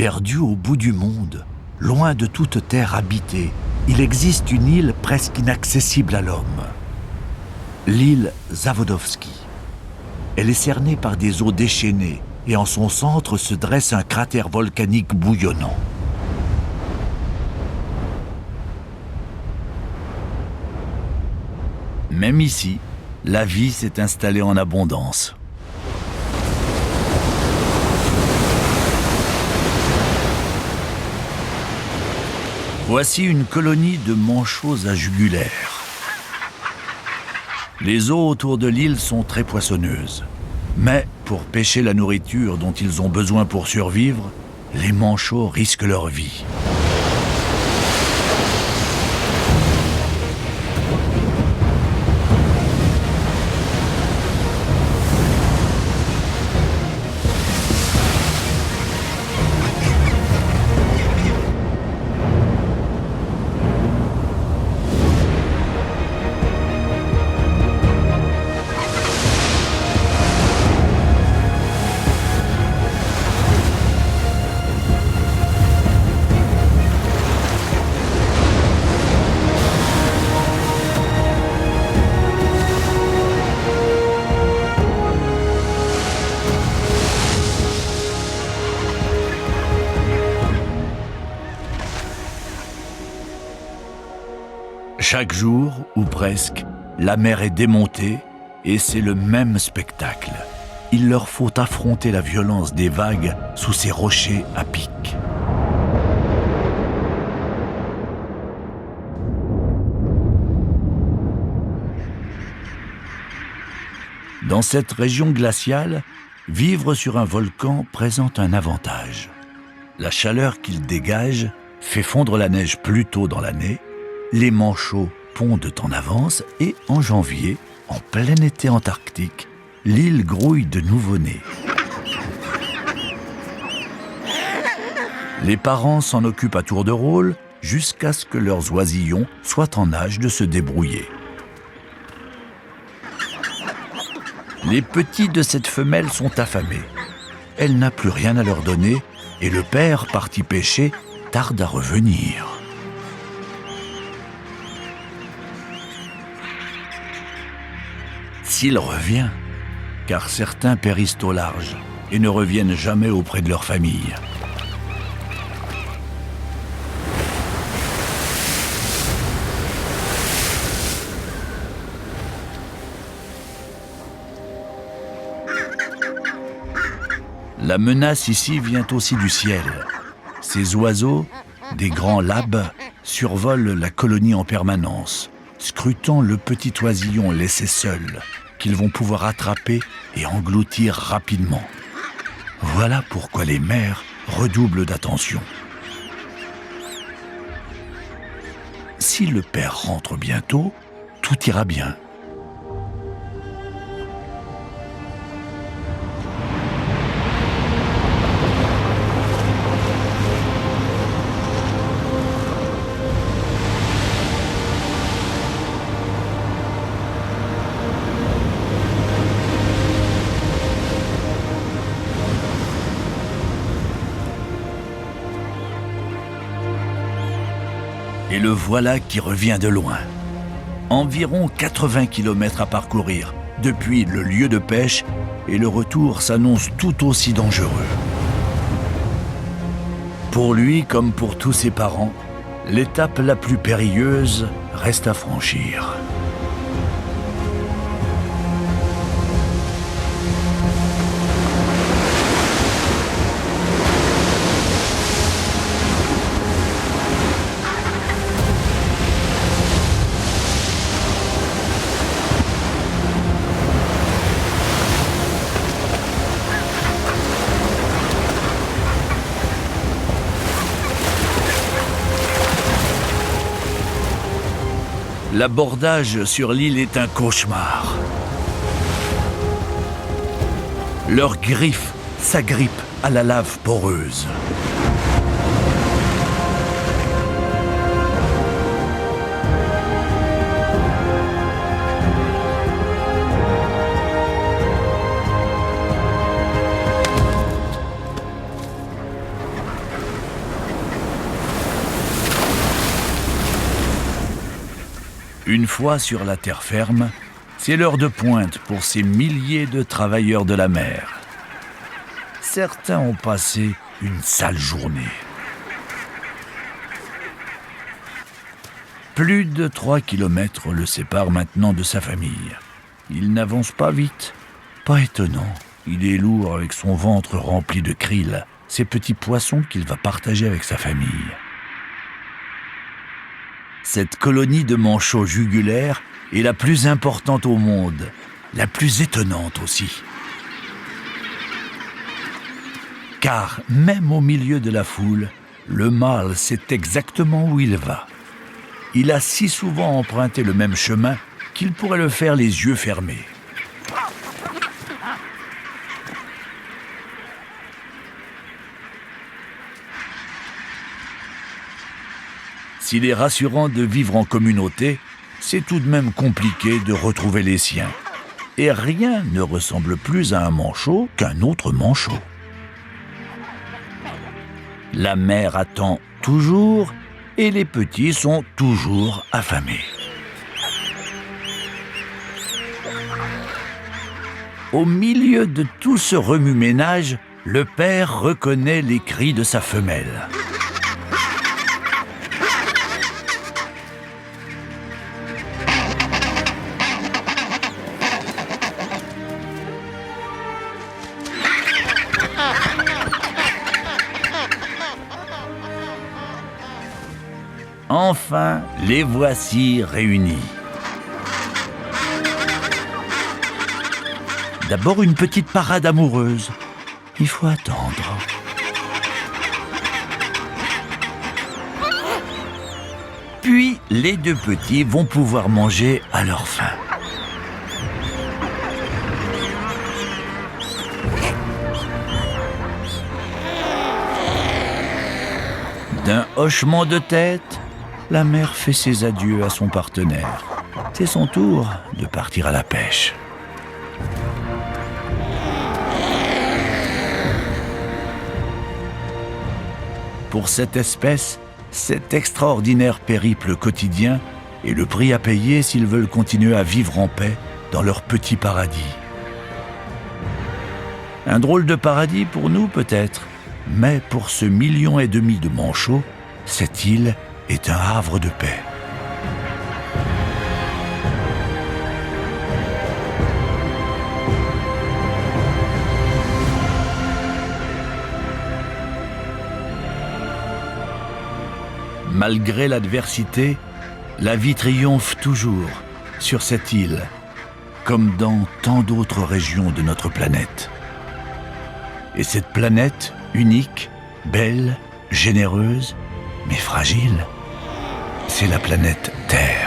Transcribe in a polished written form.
Perdu au bout du monde, loin de toute terre habitée, il existe une île presque inaccessible à l'homme. L'île Zawodowski. Elle est cernée par des eaux déchaînées et en son centre se dresse un cratère volcanique bouillonnant. Même ici, la vie s'est installée en abondance. Voici une colonie de manchots à jugulaire. Les eaux autour de l'île sont très poissonneuses. Mais pour pêcher la nourriture dont ils ont besoin pour survivre, les manchots risquent leur vie. Chaque jour, ou presque, la mer est démontée et c'est le même spectacle. Il leur faut affronter la violence des vagues sous ces rochers à pic. Dans cette région glaciale, vivre sur un volcan présente un avantage. La chaleur qu'il dégage fait fondre la neige plus tôt dans l'année. Les manchots pondent en avance et en janvier, en plein été antarctique, l'île grouille de nouveau-nés. Les parents s'en occupent à tour de rôle jusqu'à ce que leurs oisillons soient en âge de se débrouiller. Les petits de cette femelle sont affamés. Elle n'a plus rien à leur donner et le père, parti pêcher, tarde à revenir. S'il revient, car certains périssent au large et ne reviennent jamais auprès de leur famille. La menace ici vient aussi du ciel. Ces oiseaux, des grands labs, survolent la colonie en permanence, scrutant le petit oisillon laissé seul, qu'ils vont pouvoir attraper et engloutir rapidement. Voilà pourquoi les mères redoublent d'attention. Si le père rentre bientôt, tout ira bien. Et le voilà qui revient de loin. Environ 80 km à parcourir depuis le lieu de pêche et le retour s'annonce tout aussi dangereux. Pour lui, comme pour tous ses parents, l'étape la plus périlleuse reste à franchir. L'abordage sur l'île est un cauchemar. Leurs griffes s'agrippent à la lave poreuse. Une fois sur la terre ferme, c'est l'heure de pointe pour ces milliers de travailleurs de la mer. Certains ont passé une sale journée. Plus de 3 kilomètres le séparent maintenant de sa famille. Il n'avance pas vite. Pas étonnant, il est lourd avec son ventre rempli de krill, ces petits poissons qu'il va partager avec sa famille. Cette colonie de manchots jugulaires est la plus importante au monde, la plus étonnante aussi. Car même au milieu de la foule, le mâle sait exactement où il va. Il a si souvent emprunté le même chemin qu'il pourrait le faire les yeux fermés. S'il est rassurant de vivre en communauté, c'est tout de même compliqué de retrouver les siens. Et rien ne ressemble plus à un manchot qu'un autre manchot. La mère attend toujours et les petits sont toujours affamés. Au milieu de tout ce remue-ménage, le père reconnaît les cris de sa femelle. Enfin, les voici réunis. D'abord une petite parade amoureuse. Il faut attendre. Puis, les deux petits vont pouvoir manger à leur faim. D'un hochement de tête, la mère fait ses adieux à son partenaire. C'est son tour de partir à la pêche. Pour cette espèce, cet extraordinaire périple quotidien est le prix à payer s'ils veulent continuer à vivre en paix dans leur petit paradis. Un drôle de paradis pour nous peut-être, mais pour ce 1,5 million de manchots, cette île est un havre de paix. Malgré l'adversité, la vie triomphe toujours sur cette île, comme dans tant d'autres régions de notre planète. Et cette planète unique, belle, généreuse, mais fragile, c'est la planète Terre.